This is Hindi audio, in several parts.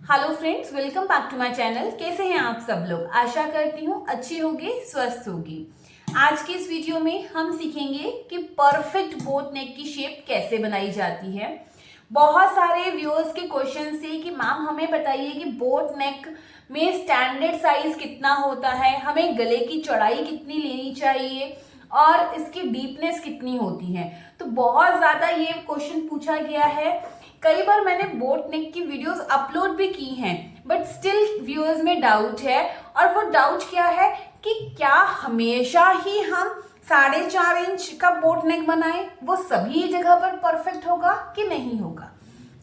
Hello friends, welcome back to my channel. कैसे हैं आप सब लोग? आशा करती हूँ अच्छी होगी, स्वस्थ होगी। आज की इस वीडियो में हम सीखेंगे कि परफेक्ट बोट नेक की शेप कैसे बनाई जाती है। बहुत सारे व्यूअर्स के क्वेश्चन थे कि मैम हमें बताइए कि बोट नेक में स्टैंडर्ड साइज कितना होता है, हमें गले की चौड़ाई कितनी लेनी चाहिए और इसकी डीपनेस कितनी होती है। तो बहुत ज़्यादा ये क्वेश्चन पूछा गया है। कई बार मैंने बोट नेक की वीडियोस अपलोड भी की हैं, बट स्टिल व्यूअर्स में डाउट है। और वो डाउट क्या है कि क्या हमेशा ही हम 4.5 इंच का बोट नेक बनाएं, वो सभी जगह पर परफेक्ट होगा कि नहीं होगा।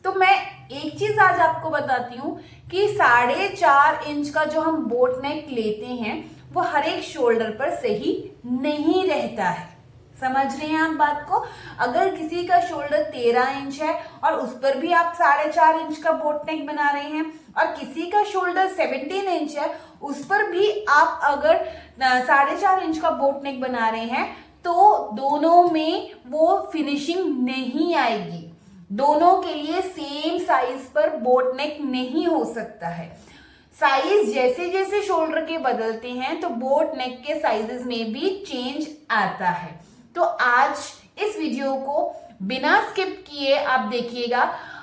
तो मैं एक चीज आज आपको बताती हूँ कि 4.5 इंच का जो हम बोट नेक लेते हैं वो हर एक शोल्डर पर सही नहीं रहता है। समझ रहे हैं आप बात को? अगर किसी का शोल्डर 13 इंच है और उस पर भी आप 4.5 इंच का बोट नेक बना रहे हैं और किसी का शोल्डर 17 इंच है, उस पर भी आप अगर 4.5 इंच का बोट नेक बना रहे हैं तो दोनों में वो फिनिशिंग नहीं आएगी। दोनों के लिए सेम साइज पर बोट नेक नहीं हो सकता है। साइज जैसे जैसे शोल्डर के बदलते हैं तो बोट नेक के साइजेस में भी चेंज आता है। तो आज इस वीडियो को बिना स्किप किए आप देखिएगा,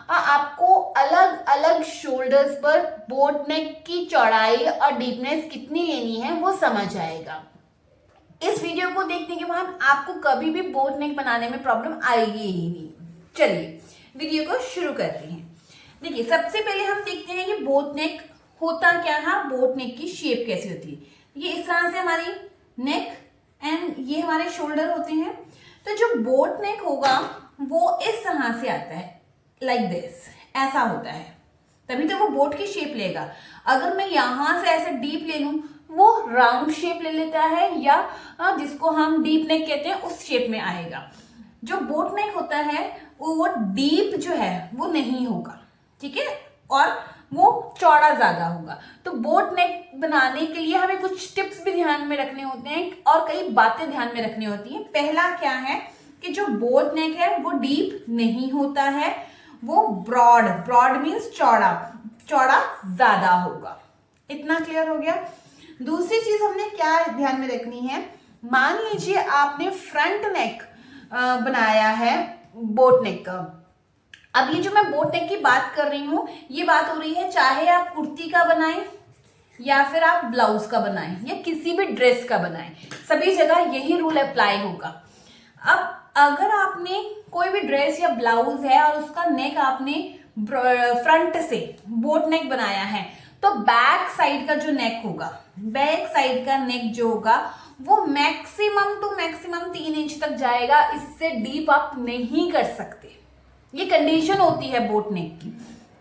आपको अलग अलग शोल्डर्स पर बोट नेक की चौड़ाई और डीपनेस कितनी लेनी है वो समझ आएगा। इस वीडियो को देखने के बाद आपको कभी भी बोट नेक बनाने में प्रॉब्लम आएगी ही नहीं। चलिए वीडियो को शुरू करते हैं। देखिए, सबसे पहले हम देखते हैं कि बोट नेक होता क्या है, बोट नेक की शेप कैसी होती है। ये इस तरह से हमारी नेक एंड ये हमारे शोल्डर होते हैं। तो जो बोट नेक होगा वो इस तरह से आता है, लाइक दिस, ऐसा होता है, तभी तो वो बोट की शेप लेगा। अगर मैं यहां से ऐसे डीप ले लूं वो राउंड शेप ले लेता है, या जिसको हम डीप नेक कहते हैं उस शेप में आएगा। जो बोट नेक होता है वो डीप जो है वो नहीं होगा, ठीक है, और वो चौड़ा ज्यादा होगा। तो बोट नेक बनाने के लिए हमें कुछ टिप्स भी ध्यान में रखने होते हैं और कई बातें ध्यान में रखनी होती हैं। पहला क्या है कि जो बोट नेक है वो डीप नहीं होता है, वो ब्रॉड, ब्रॉड मीन्स चौड़ा, चौड़ा ज्यादा होगा। इतना क्लियर हो गया। दूसरी चीज हमने क्या ध्यान में रखनी है, मान लीजिए आपने फ्रंट नेक बनाया है बोट नेक का। अब ये जो मैं बोट नेक की बात कर रही हूं ये बात हो रही है चाहे आप कुर्ती का बनाएं या फिर आप ब्लाउज का बनाएं या किसी भी ड्रेस का बनाएं, सभी जगह यही रूल अप्लाई होगा। अब अगर आपने कोई भी ड्रेस या ब्लाउज है और उसका नेक आपने फ्रंट से बोट नेक बनाया है तो बैक साइड का जो नेक होगा, बैक साइड का नेक जो होगा वो मैक्सिमम टू मैक्सिमम 3 इंच तक जाएगा। इससे डीप आप नहीं कर सकते। ये कंडीशन होती है बोट नेक की।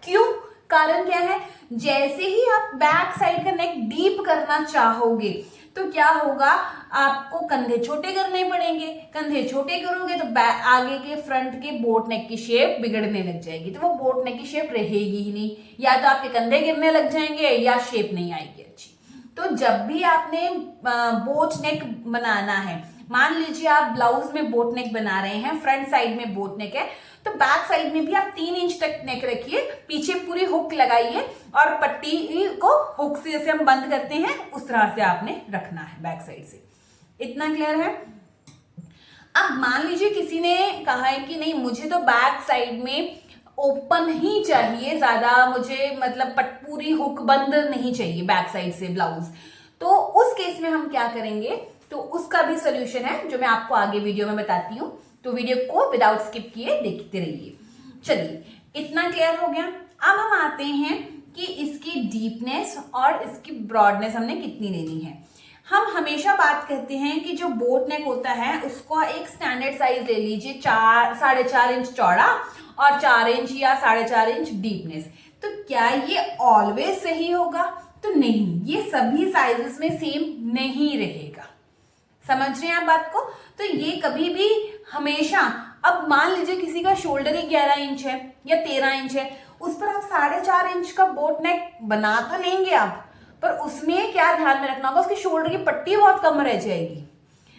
क्यों? कारण क्या है, जैसे ही आप बैक साइड का नेक डीप करना चाहोगे तो क्या होगा, आपको कंधे छोटे करने पड़ेंगे। कंधे छोटे करोगे तो आगे के फ्रंट के बोट नेक की शेप बिगड़ने लग जाएगी, तो वो बोट नेक की शेप रहेगी ही नहीं, या तो आपके कंधे गिरने लग जाएंगे या शेप नहीं आएगी अच्छी। तो जब भी आपने बोट नेक बनाना है, मान लीजिए आप ब्लाउज में बोट नेक बना रहे हैं, फ्रंट साइड में बोट नेक है, तो बैक साइड में भी आप 3 इंच तक नेक रखिए, पीछे पूरी हुक लगाइए और पट्टी को हुक से जैसे हम बंद करते हैं उस तरह से आपने रखना है बैक साइड से। इतना क्लियर है? अब मान लीजिए किसी ने कहा है कि नहीं मुझे तो बैक साइड में ओपन ही चाहिए, ज्यादा मुझे मतलब पूरी हुक बंद नहीं चाहिए बैक साइड से ब्लाउज। तो उस केस में हम क्या करेंगे, तो उसका भी सोल्यूशन है जो मैं आपको आगे वीडियो में बताती हूँ। तो वीडियो को विदाउट स्किप किए देखते रहिए। चलिए, इतना क्लियर हो गया। अब हम आते हैं कि इसकी डीपनेस और इसकी ब्रॉडनेस हमने कितनी लेनी है। हम हमेशा बात कहते हैं कि जो बोट नेक होता है उसको एक स्टैंडर्ड साइज ले लीजिए, 4.5 इंच चौड़ा और 4 इंच या 4.5 इंच डीपनेस। तो क्या ये ऑलवेज सही होगा? तो नहीं, ये सभी साइजेस में सेम नहीं रहेगा। समझ रहे हैं आप बात को? तो ये कभी भी हमेशा, अब मान लीजिए किसी का शोल्डर ही 11 इंच है या 13 इंच है, उस पर आप 4.5 इंच का बोट नेक बना तो लेंगे आप, पर उसमें क्या ध्यान में रखना होगा, उसकी शोल्डर की पट्टी बहुत कम रह जाएगी।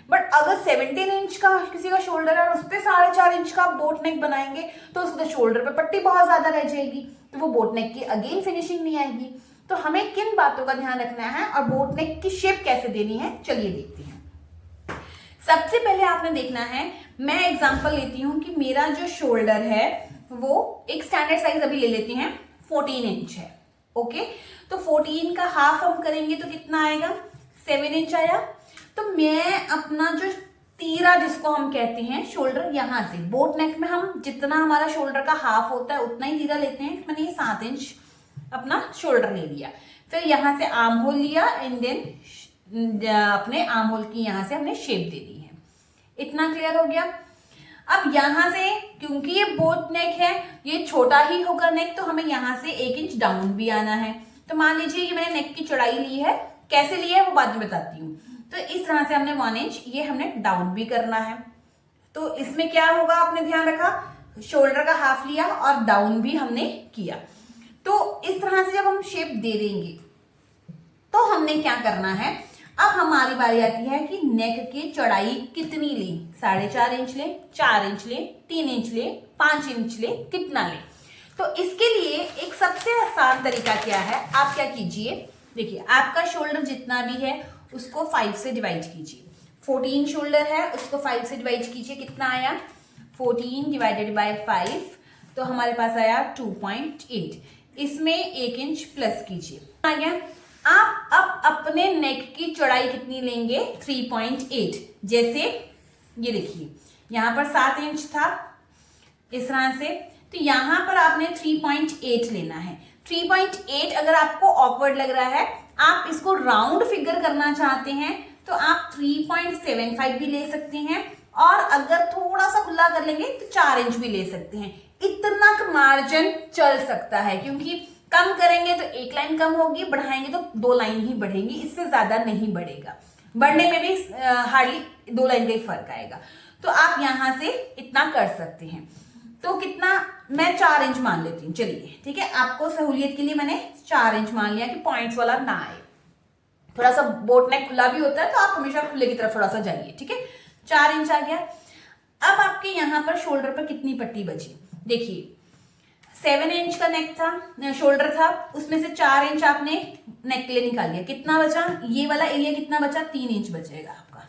बट अगर 17 इंच का किसी का शोल्डर है और उस पर 4.5 इंच का बोट नेक बनाएंगे तो उसके शोल्डर पे पट्टी बहुत ज्यादा रह जाएगी। तो वो बोट नेक की अगेन फिनिशिंग नहीं आएगी। तो हमें किन बातों का ध्यान रखना है और बोट नेक की शेप कैसे देनी है, चलिए देखते हैं। सबसे पहले आपने देखना है, मैं एग्जांपल लेती हूं कि मेरा जो शोल्डर है वो एक स्टैंडर्ड साइज अभी ले लेते हैं 14 इंच है। ओके, तो 14 का हाफ हम करेंगे तो कितना आएगा, 7 इंच आया। तो मैं अपना जो तीरा जिसको हम कहते हैं शोल्डर, यहां से बोट नेक में हम जितना हमारा शोल्डर का हाफ होता है उतना ही तीरा लेते हैं। मैंने ये 7 इंच अपना शोल्डर ले लिया, फिर यहां से आर्म होल लिया एंड देन अपने आर्म होल की यहां से हमने शेप दे दी है। इतना क्लियर हो गया। अब यहां से क्योंकि ये बोट नेक है, ये छोटा ही होगा नेक, तो हमें यहां से 1 इंच डाउन भी आना है। तो मान लीजिए ये मैंने नेक की चौड़ाई ली है, कैसे ली है वो बाद में बताती हूँ। तो इस तरह से हमने 1 इंच ये हमने डाउन भी करना है। तो इसमें क्या होगा, आपने ध्यान रखा, शोल्डर का हाफ लिया और डाउन भी हमने किया। तो इस तरह से जब हम शेप दे देंगे तो हमने क्या करना है, अब हमारी बारी आती है कि नेक की चौड़ाई कितनी ले, 4.5 इंच ले, 4 इंच ले, 3 इंच ले, 5 इंच ले, कितना ले। तो इसके लिए एक सबसे आसान तरीका क्या है, आप क्या कीजिए, देखिए आपका शोल्डर जितना भी है उसको 5 से डिवाइड कीजिए। 14 शोल्डर है, उसको 5 से डिवाइड कीजिए, कितना आया, 14 डिवाइडेड बाय 5, तो हमारे पास आया 2.8। इसमें 1 इंच प्लस कीजिए, आ गया। आप अब अपने नेक की चौड़ाई कितनी लेंगे, 3.8। जैसे ये देखिए यहां पर 7 इंच था इस तरह से, तो यहां पर आपने 3.8 लेना है। 3.8 अगर आपको ऑकवर्ड लग रहा है, आप इसको राउंड फिगर करना चाहते हैं तो आप 3.75 भी ले सकते हैं, और अगर थोड़ा सा खुला कर लेंगे तो 4 इंच भी ले सकते हैं। इतना मार्जिन चल सकता है, क्योंकि कम करेंगे तो 1 लाइन कम होगी, बढ़ाएंगे तो 2 लाइन ही बढ़ेंगी, इससे ज्यादा नहीं बढ़ेगा। बढ़ने में भी हार्डली 2 लाइन का ही फर्क आएगा। तो आप यहां से इतना कर सकते हैं। तो कितना, मैं 4 इंच मान लेती हूँ, चलिए ठीक है, आपको सहूलियत के लिए मैंने 4 इंच मान लिया कि पॉइंट्स वाला ना आए। थोड़ा सा बोट नेक खुला भी होता है तो आप हमेशा खुले की तरफ थोड़ा सा जाइए, ठीक है। 4 इंच आ गया। अब आपके यहां पर शोल्डर पर कितनी पट्टी बची, देखिए 7 इंच का नेक था, शोल्डर था, उसमें से 4 इंच आपने नेक के लिए निकाल लिया, कितना बचा, ये वाला एरिया कितना बचा, 3 इंच बचेगा आपका।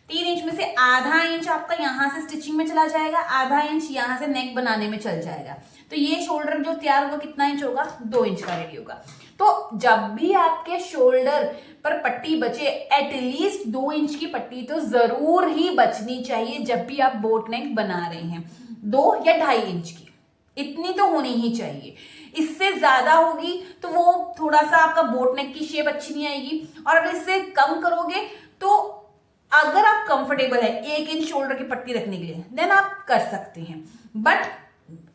3 इंच में से आधा इंच आपका यहां से स्टिचिंग में चला जाएगा, आधा इंच यहां से नेक बनाने में चल जाएगा। तो ये शोल्डर जो तैयार होगा कितना इंच होगा, 2 इंच का रेडी होगा। तो जब भी आपके शोल्डर पर पट्टी बचे, एटलीस्ट 2 इंच की पट्टी तो जरूर ही बचनी चाहिए जब भी आप बोट नेक बना रहे हैं। 2 या 2.5 इंच की इतनी तो होनी ही चाहिए। इससे ज्यादा होगी तो वो थोड़ा सा आपका बोट नेक की शेप अच्छी नहीं आएगी, और अगर इससे कम करोगे तो अगर आप कंफर्टेबल है 1 इंच शोल्डर की पट्टी रखने के लिए, देन आप कर सकते हैं। बट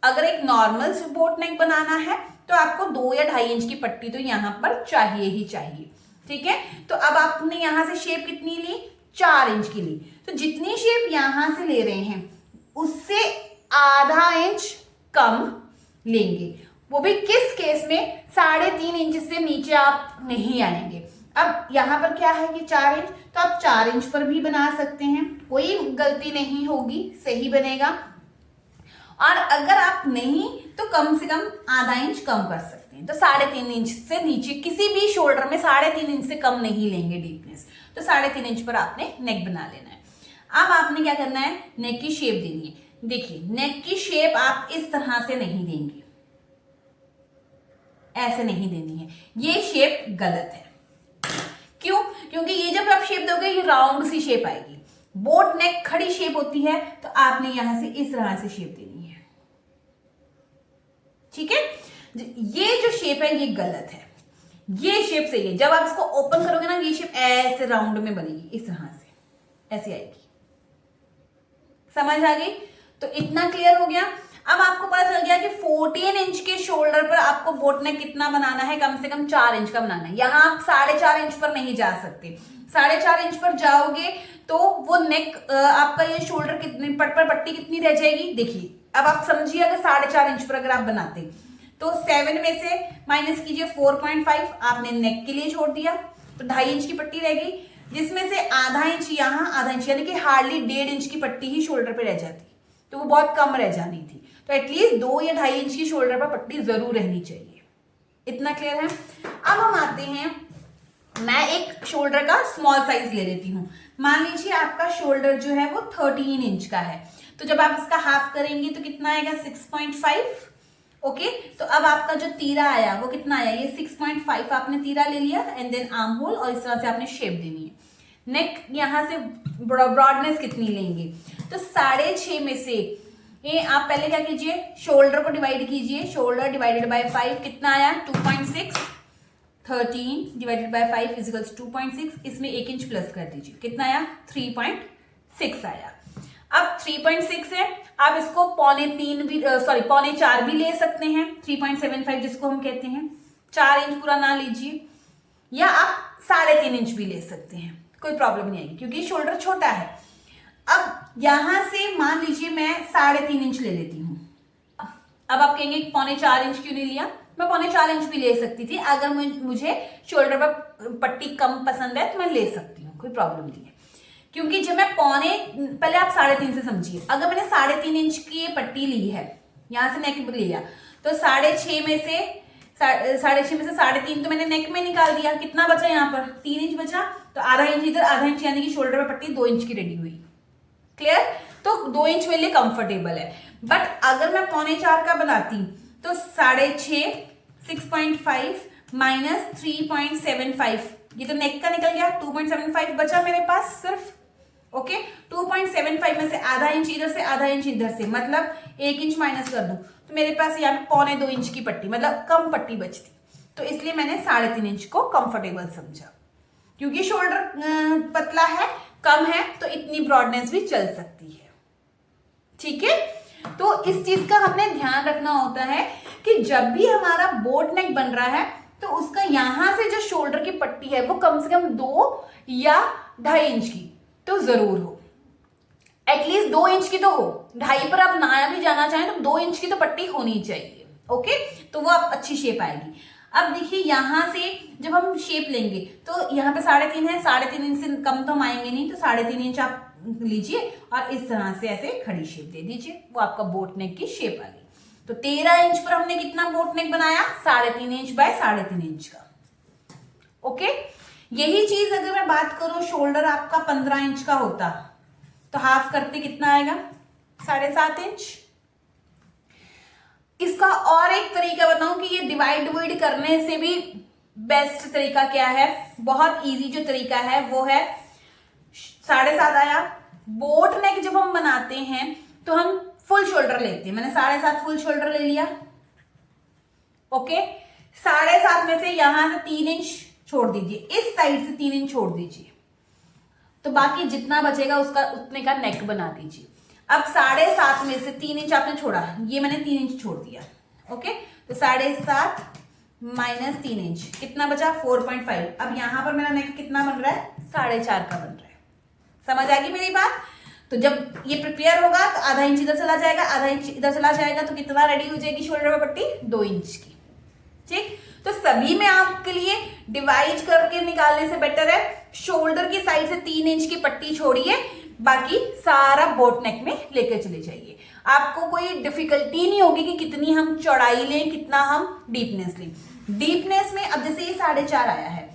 अगर एक नॉर्मल बोट नेक बनाना है तो आपको 2 या 2.5 इंच की पट्टी तो यहां पर चाहिए ही चाहिए, ठीक है। तो अब आपने यहां से शेप कितनी ली, 4 इंच की ली। तो जितनी शेप यहां से ले रहे हैं उससे आधा इंच कम लेंगे, वो भी किस केस में, 3.5 इंच से नीचे आप नहीं आएंगे। अब यहां पर क्या है कि 4 इंच, तो आप 4 इंच पर भी बना सकते हैं, कोई गलती नहीं होगी, सही बनेगा। और अगर आप नहीं तो कम से कम आधा इंच कम कर सकते हैं। तो 3.5 इंच से नीचे किसी भी शोल्डर में 3.5 इंच से कम नहीं लेंगे डीपनेस। तो 3.5 इंच पर आपने नेक बना लेना है। अब आपने क्या करना है, नेक की शेप देनी है। देखिए नेक की शेप आप इस तरह से नहीं देंगे, ऐसे नहीं देनी है, ये शेप गलत है। क्यों, क्योंकि ये जब आप शेप दोगे ये राउंड सी शेप आएगी। बोट नेक खड़ी शेप होती है, तो आपने यहां से इस तरह से शेप देनी है, ठीक है। ये जो शेप है ये गलत है, ये शेप सही है। जब आप इसको ओपन करोगे ना, ये शेप ऐसे राउंड में बनेगी, इस तरह से ऐसे आएगी, समझ आ गई। तो इतना क्लियर हो गया। अब आपको पता चल गया कि 14 इंच के शोल्डर पर आपको बोट नेक कितना बनाना है, कम से कम 4 इंच का बनाना है। यहां आप 4.5 इंच पर नहीं जा सकते। 4.5 इंच पर जाओगे तो वो नेक आपका ये शोल्डर कितनी पर पट्टी कितनी रह जाएगी, देखिए अब आप समझिए, अगर 4.5 इंच पर अगर आप बनाते तो 7 में से माइनस कीजिए 4.5, आपने नेक के लिए छोड़ दिया, तो 2.5 इंच की पट्टी रह गई, जिसमें से आधा इंच यहाँ, आधा इंच, यानी कि हार्डली 1.5 इंच की पट्टी ही शोल्डर पे रह जाती, तो वो बहुत कम रह जानी थी। तो एटलीस्ट 2 या 2.5 इंच की शोल्डर पर पट्टी जरूर रहनी चाहिए। इतना क्लियर है। अब हम आते हैं, मैं एक शोल्डर का स्मॉल साइज ले लेती हूँ। मान लीजिए आपका शोल्डर जो है वो 13 इंच का है, तो जब आप इसका हाफ करेंगे तो कितना आएगा 6.5। ओके, तो अब आपका जो तीरा आया वो कितना आया, ये 6.5 आपने तीरा ले लिया एंड देन आर्म होल, और इस तरह से आपने शेप देनी है। नेक यहाँ से ब्रॉडनेस कितनी लेंगे, तो 6.5 में से ये आप पहले क्या कीजिए, शोल्डर को डिवाइड कीजिए। शोल्डर डिवाइडेड बाय 5 कितना आया 2.6। 13 डिवाइडेड बाय 5 इजिकल्स 2.6। इसमें 1 इंच प्लस कर दीजिए, कितना आया 3.6 आया। अब 3.6 है, आप इसको 3.25 भी सॉरी 3.25 भी ले सकते हैं, 3.75 जिसको हम कहते हैं। 4 इंच पूरा ना लीजिए, या आप 3.5 इंच भी ले सकते हैं, कोई प्रॉब्लम नहीं आएगी क्योंकि शोल्डर छोटा है। अब यहां से मान लीजिए मैं 3.5 इंच ले लेती हूँ। अब आप कहेंगे 3.25 इंच क्यों नहीं लिया, मैं 3.25 इंच भी ले सकती थी। अगर मुझे शोल्डर पर पट्टी कम पसंद है तो मैं ले सकती हूँ, कोई प्रॉब्लम नहीं है। क्योंकि जब मैं पहले आप 3.5 से समझिए, अगर मैंने 3.5 इंच की पट्टी ली है, यहां से नेक लिया, तो 6.5 में से 3.5 तो मैंने नेक में निकाल दिया, कितना बचा यहाँ पर 3 इंच बचा, तो आधा इंच इधर आधा इंच, यानी कि शोल्डर पर पट्टी 2 इंच की रेडी हुई। क्लियर, तो 2 इंच मेरे लिए कंफर्टेबल है। बट अगर मैं 3.25 का बनाती तो 6.5 6.5 माइनस 3.75, ये तो नेक का निकल गया, 2.75 बचा मेरे पास सिर्फ। ओके, 2.75 में से आधा इंच इधर से आधा इंच इधर से, मतलब 1 इंच माइनस कर दूं तो मेरे पास यहाँ पे 2.25 इंच की पट्टी, मतलब कम पट्टी बचती। तो इसलिए मैंने 3.5 इंच को कंफर्टेबल समझा, क्योंकि शोल्डर पतला है, कम है, तो इतनी ब्रॉडनेस भी चल सकती है। ठीक है, तो इस चीज का हमने ध्यान रखना होता है कि जब भी हमारा बोट नेक बन रहा है तो उसका यहां से जो शोल्डर की पट्टी है वो कम से कम 2 या 2.5 इंच की तो जरूर हो, एटलीस्ट 2 इंच की तो हो। 2.5 पर आप ना भी जाना चाहें तो 2 इंच की तो पट्टी होनी चाहिए। ओके, तो वो आप अच्छी शेप आएगी। अब देखिए यहां से जब हम शेप लेंगे तो यहाँ पे 3.5 है, 3.5 इंच से कम तो हम आएंगे नहीं, तो 3.5 इंच आप लीजिए और इस तरह से ऐसे खड़ी शेप दे दीजिए, वो आपका बोट नेक की शेप आ गई। तो 13 इंच पर हमने कितना बोट नेक बनाया, 3.5 इंच बाय 3.5 इंच का। ओके, यही चीज अगर मैं बात करूं शोल्डर आपका 15 इंच का होता तो हाफ करते कितना आएगा 7.5 इंच। इसका और एक तरीका बताऊं कि ये डिवाइड करने से भी बेस्ट तरीका क्या है, बहुत इजी जो तरीका है वो है 7.5 आया। बोट नेक जब हम बनाते हैं तो हम फुल शोल्डर लेते हैं, मैंने 7.5 फुल शोल्डर ले लिया। ओके, 7.5 में से यहां से 3 इंच छोड़ दीजिए, इस साइड से 3 इंच छोड़ दीजिए, तो बाकी जितना बचेगा उसका उतने का नेक बना दीजिए। अब 7.5 में से 3 इंच आपने छोड़ा, ये मैंने 3 इंच छोड़ दिया। ओके, तो 7.5 माइनस 3 इंच कितना बचा 4.5। अब यहां पर मेरा नेक कितना बन रहा है 4.5 का बन रहा है। समझ आ गई मेरी बात। तो जब ये प्रिपेयर होगा तो आधा इंच इधर चला जाएगा, आधा इंच इधर चला जाएगा, तो कितना रेडी हो जाएगी शोल्डर पर पट्टी 2 इंच की। ठीक, तो सभी में आपके लिए डिवाइड करके निकालने से बेटर है शोल्डर की साइड से 3 इंच की पट्टी छोड़िए, बाकी सारा बोट नेक में लेकर चले जाइए। आपको कोई डिफिकल्टी नहीं होगी कि कितनी हम चौड़ाई लें, कितना हम डीपनेस लें। डीपनेस में अब जैसे ये 4.5 आया है,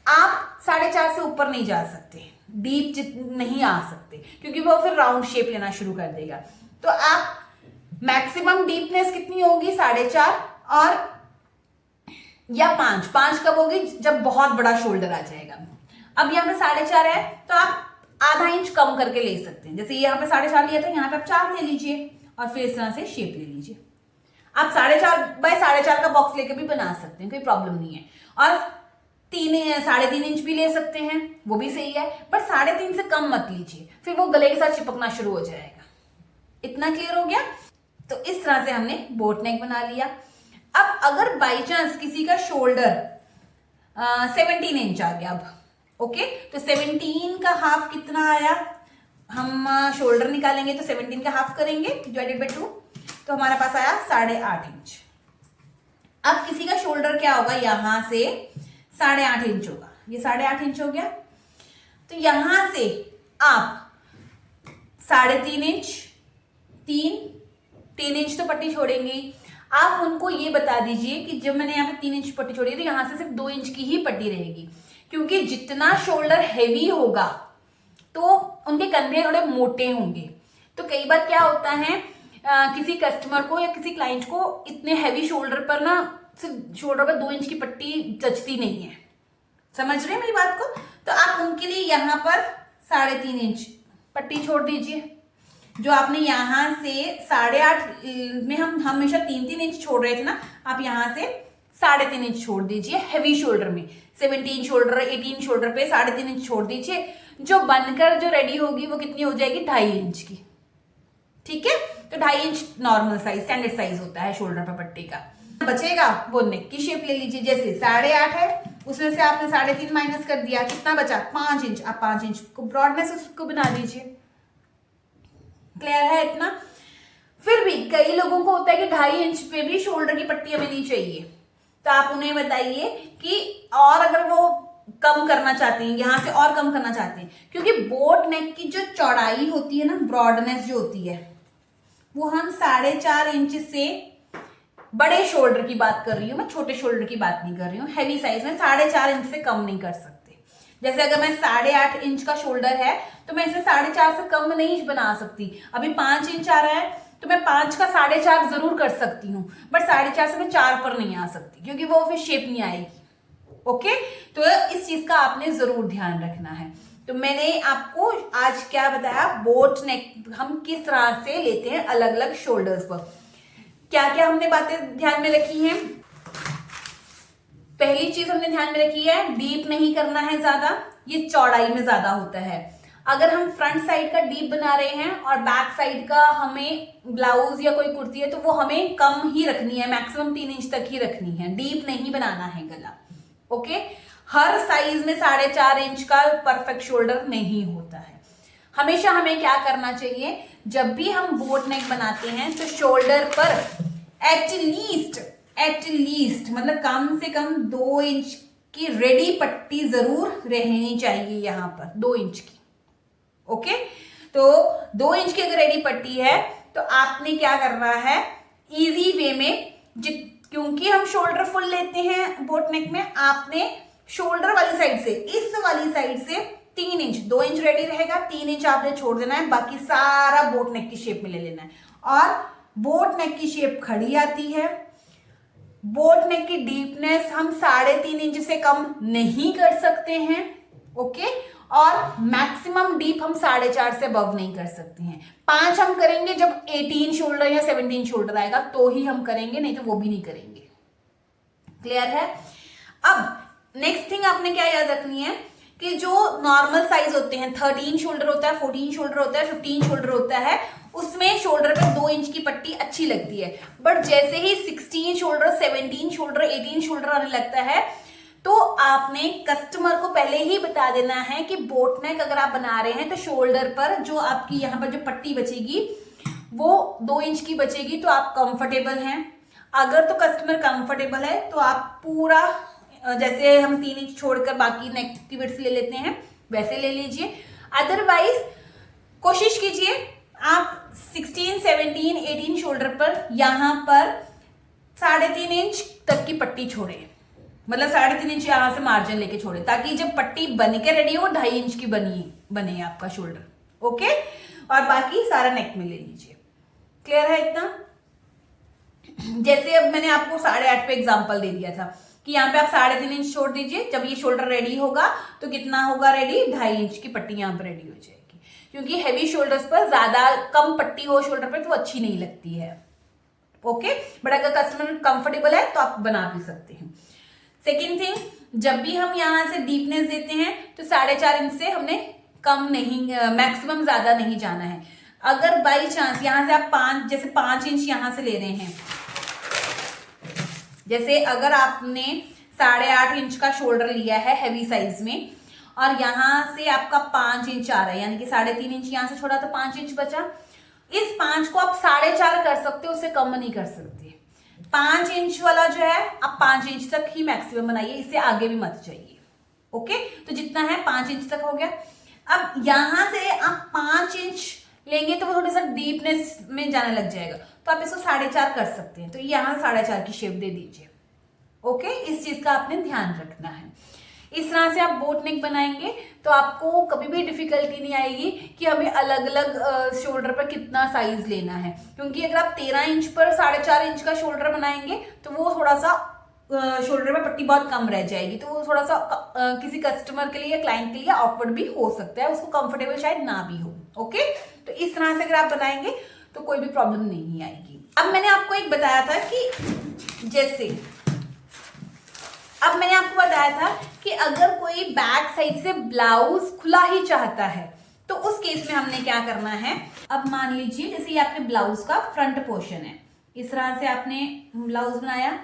आप 4.5 से ऊपर नहीं जा सकते, डीप नहीं आ सकते, क्योंकि वो फिर राउंड शेप लेना शुरू कर देगा। तो आप मैक्सिमम डीपनेस कितनी होगी 4.5 और या 5 कब होगी जब बहुत बड़ा शोल्डर आ जाएगा। अब यहाँ पे 4.5 है तो आप आधा इंच कम करके ले सकते हैं, जैसे यहाँ पे 4.5 लिया था, यहाँ पे आप 4 ले लीजिए और फिर इस तरह से शेप ले लीजिए। आप 4.5 बाय 4.5 का बॉक्स लेके भी बना सकते हैं, कोई प्रॉब्लम नहीं है। और 3.5 इंच भी ले सकते हैं, वो भी सही है, पर 3.5 से कम मत लीजिए, फिर वो गले के साथ चिपकना शुरू हो जाएगा। इतना क्लियर हो गया। तो इस तरह से हमने बोट नेक बना लिया। अब अगर बाई चांस किसी का शोल्डर 17 इंच आ गया, अब ओके, तो 17 का हाफ कितना आया, हम शोल्डर निकालेंगे तो 17 का हाफ करेंगे डिवाइडेड बाय 2, तो हमारे पास आया 8.5 इंच। अब किसी का शोल्डर क्या होगा, यहां से 8.5 इंच होगा, ये 8.5 इंच हो गया, तो यहां से आप 3.5 इंच 3 3 इंच तो पट्टी छोड़ेंगे ही। आप उनको ये बता दीजिए कि जब मैंने यहाँ पे 3 इंच पट्टी छोड़ी है तो यहाँ से सिर्फ 2 इंच की ही पट्टी रहेगी, क्योंकि जितना शोल्डर हैवी होगा तो उनके कंधे थोड़े मोटे होंगे। तो कई बार क्या होता है किसी कस्टमर को या किसी क्लाइंट को इतने हैवी शोल्डर पर ना सिर्फ शोल्डर पर 2 इंच की पट्टी जचती नहीं है। समझ रहे हैं मेरी बात को? तो आप उनके लिए यहाँ पर 3.5 इंच पट्टी छोड़ दीजिए। जो आपने यहाँ से 8.5 में हम हमेशा 3-3 इंच छोड़ रहे थे ना, आप यहाँ से 3.5 इंच छोड़ दीजिए हैवी शोल्डर में। 17 शोल्डर 18 शोल्डर पे 3.5 इंच छोड़ दीजिए। जो बनकर जो रेडी होगी वो कितनी हो जाएगी? 2.5 इंच की। ठीक है, तो 2.5 inch normal size, standard size होता है शोल्डर पर पट्टी का। बचेगा वो नेक की शेप ले लीजिए। जैसे 8.5 है, उसमें से आपने 3.5 माइनस कर दिया, कितना बचा? 5 इंच। आप 5 इंच को ब्रॉडनेस उसको बना दीजिए। क्लियर है इतना? फिर भी कई लोगों को होता है कि 2.5 इंच पे भी शोल्डर की पट्टी हमें नहीं चाहिए, तो आप उन्हें बताइए कि और अगर वो कम करना चाहते हैं, यहां से और कम करना चाहते हैं, क्योंकि बोट नेक की जो चौड़ाई होती है ना, ब्रॉडनेस जो होती है, वो हम 4.5 इंच से, बड़े शोल्डर की बात कर रही हूँ मैं, छोटे शोल्डर की बात नहीं कर रही हूँ, हैवी साइज में 4.5 इंच से कम नहीं कर सकते। जैसे अगर मैं 8.5 इंच का शोल्डर है तो मैं इसे 4.5 से कम नहीं बना सकती। अभी 5 इंच आ रहा है तो मैं 5 का 4.5 जरूर कर सकती हूँ, बट 4.5 से मैं 4 पर नहीं आ सकती, क्योंकि वो फिर शेप नहीं आएगी। ओके, तो इस चीज का आपने जरूर ध्यान रखना है। तो मैंने आपको आज क्या बताया, बोट नेक हम किस तरह से लेते हैं अलग अलग शोल्डर्स पर, क्या क्या हमने बातें ध्यान में रखी हैं। पहली चीज हमने ध्यान में रखी है, डीप नहीं करना है ज्यादा, ये चौड़ाई में ज्यादा होता है। अगर हम फ्रंट साइड का डीप बना रहे हैं और बैक साइड का हमें ब्लाउज या कोई कुर्ती है तो वो हमें कम ही रखनी है, मैक्सिमम 3 इंच तक ही रखनी है, डीप नहीं बनाना है गला। ओके, हर साइज में 4.5 इंच का परफेक्ट शोल्डर नहीं होता है। हमेशा हमें क्या करना चाहिए, जब भी हम बोट नेक बनाते हैं तो शोल्डर पर एटलीस्ट मतलब कम से कम 2 इंच की रेडी पट्टी जरूर रहनी चाहिए, यहां पर 2 इंच की। ओके, तो 2 इंच की अगर रेडी पट्टी है तो आपने क्या करना है, इजी वे में, क्योंकि हम शोल्डर फुल लेते हैं बोट नेक में, आपने शोल्डर वाली साइड से, इस वाली साइड से 3 इंच, 2 इंच रेडी रहेगा, 3 इंच आपने छोड़ देना है, बाकी सारा बोट नेक की शेप में ले लेना है। और बोट नेक की शेप खड़ी आती है। बोट नेक की डीपनेस हम 3.5 इंच से कम नहीं कर सकते हैं। ओके, और मैक्सिमम डीप हम 4.5 से अबव नहीं कर सकते हैं। 5 हम करेंगे जब 18 शोल्डर या 17 शोल्डर आएगा तो ही हम करेंगे, नहीं तो वो भी नहीं करेंगे। क्लियर है? अब नेक्स्ट थिंग आपने क्या याद रखनी है कि जो नॉर्मल साइज होते हैं, 13 शोल्डर होता है, 14 शोल्डर होता है, 15 शोल्डर होता है, उसमें शोल्डर पे 2 इंच की पट्टी अच्छी लगती है। बट जैसे ही 16 शोल्डर, 17 शोल्डर, 18 शोल्डर आने लगता है तो आपने कस्टमर को पहले ही बता देना है कि बोट नेक अगर आप बना रहे हैं तो शोल्डर पर जो आपकी यहाँ पर जो पट्टी बचेगी वो 2 इंच की बचेगी, तो आप कंफर्टेबल हैं। अगर तो कस्टमर कंफर्टेबल है तो आप पूरा, जैसे हम 3 इंच छोड़कर बाकी नेक की विड्थ ले लेते हैं वैसे ले लीजिए। अदरवाइज कोशिश कीजिए आप 16, 17, 18 शोल्डर पर यहां पर 3.5 इंच तक की पट्टी छोड़े, मतलब 3.5 इंच यहां से मार्जिन लेके छोड़े, ताकि जब पट्टी बन के रेडी हो 2.5 इंच की बने आपका शोल्डर। ओके, और बाकी सारा नेक में ले लीजिए। क्लियर है इतना? जैसे अब मैंने आपको 8.5 पे एग्जांपल दे दिया था कि यहाँ पे आप 3.5 इंच छोड़ दीजिए, जब ये शोल्डर रेडी होगा तो कितना होगा रेडी, 2.5 इंच की पट्टी यहाँ पर रेडी हो जाएगी, क्योंकि हैवी शोल्डर्स पर ज्यादा कम पट्टी हो शोल्डर पर तो अच्छी नहीं लगती है। ओके, बट अगर कस्टमर कंफर्टेबल है तो आप बना भी सकते हैं। सेकेंड थिंग, जब भी हम यहाँ से डीपनेस देते हैं तो 4.5 इंच से हमने कम नहीं, मैक्सिमम ज्यादा नहीं जाना है। अगर बाई चांस यहाँ से आप 5 इंच यहाँ से ले रहे हैं, जैसे अगर आपने 8.5 इंच का शोल्डर लिया है हैवी साइज में और यहां से आपका 5 इंच आ रहा है, यानी कि 3.5 इंच यहां से छोड़ा तो 5 इंच बचा, इस 5 को आप 4.5 कर सकते हो, उससे कम नहीं कर सकते। 5 इंच वाला जो है आप 5 इंच तक ही मैक्सिमम बनाइए, इससे आगे भी मत जाइए। ओके, तो जितना है 5 इंच तक हो गया। अब यहां से आप 5 इंच लेंगे तो वो थोड़ा सा डीपनेस में जाने लग जाएगा, तो आप इसको 4.5 कर सकते हैं, तो यहाँ 4.5 की शेप दे दीजिए। ओके, इस चीज का आपने ध्यान रखना है। इस तरह से आप बोट नेक बनाएंगे तो आपको कभी भी डिफिकल्टी नहीं आएगी कि हमें अलग अलग शोल्डर पर कितना साइज लेना है, क्योंकि अगर आप 13 इंच पर 4.5 इंच का शोल्डर बनाएंगे तो वो थोड़ा सा शोल्डर में पट्टी बहुत कम रह जाएगी, तो वो थोड़ा सा किसी कस्टमर के लिए या क्लाइंट के लिए ऑकवर्ड भी हो सकता है, उसको कंफर्टेबल शायद ना भी हो। ओके, तो इस तरह से अगर आप बनाएंगे तो कोई भी प्रॉब्लम नहीं आएगी। अब मैंने आपको एक बताया था कि अगर कोई बैक साइड से ब्लाउज खुला ही चाहता है तो उस केस में हमने क्या करना है। अब मान लीजिए जैसे ये आपके ब्लाउज का फ्रंट पोर्शन है, इस तरह से आपने ब्लाउज बनाया।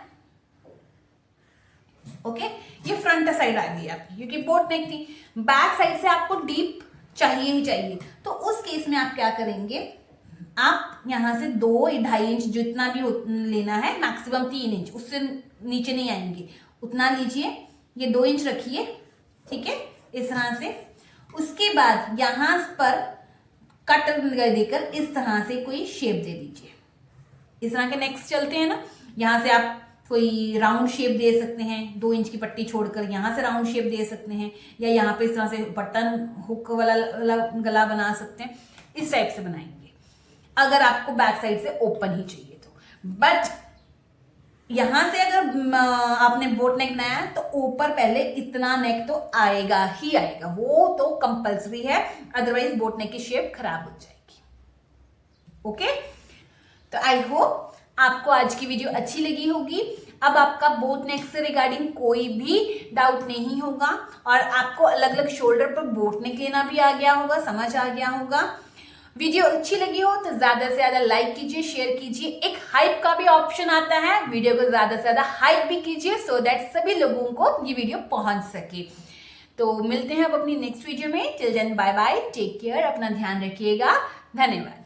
ओके, ये फ्रंट साइड आ गई आपकी, क्योंकि बोट नेक थी। बैक साइड से आपको डीप चाहिए ही चाहिए, तो उस केस में आप क्या करेंगे, आप यहां से 2-2.5 इंच जितना भी लेना है, मैक्सिमम 3 इंच, उससे नीचे नहीं आएंगे, उतना लीजिए। ये 2 इंच रखिए, ठीक है, इस तरह से। उसके बाद यहां पर कट देकर इस तरह से कोई शेप दे दीजिए। इस तरह के नेक्स्ट चलते हैं ना, यहां से आप कोई राउंड शेप दे सकते हैं, 2 इंच की पट्टी छोड़कर यहां से राउंड शेप दे सकते हैं, या यहाँ पे इस तरह से बटन हुक वाला गला बना सकते हैं। इस टाइप से बनाएंगे अगर आपको बैक साइड से ओपन ही चाहिए तो। बट यहां से अगर आपने बोट नेक बनाया है तो ऊपर पहले इतना नेक तो आएगा ही आएगा, वो तो कंपल्सरी है, अदरवाइज बोट नेक की शेप खराब हो जाएगी। ओके, तो आई होप आपको आज की वीडियो अच्छी लगी होगी। अब आपका बोट नेक से रिगार्डिंग कोई भी डाउट नहीं होगा और आपको अलग अलग शोल्डर पर बोट नेक लेना भी आ गया होगा, समझ आ गया होगा। वीडियो अच्छी लगी हो तो ज्यादा से ज्यादा लाइक कीजिए, शेयर कीजिए। एक हाइप का भी ऑप्शन आता है, वीडियो को ज्यादा से ज्यादा हाइप भी कीजिए सो दैट सभी लोगों को ये वीडियो पहुंच सके। तो मिलते हैं अब अपनी नेक्स्ट वीडियो में। Till then bye bye, take care, अपना ध्यान रखिएगा, धन्यवाद।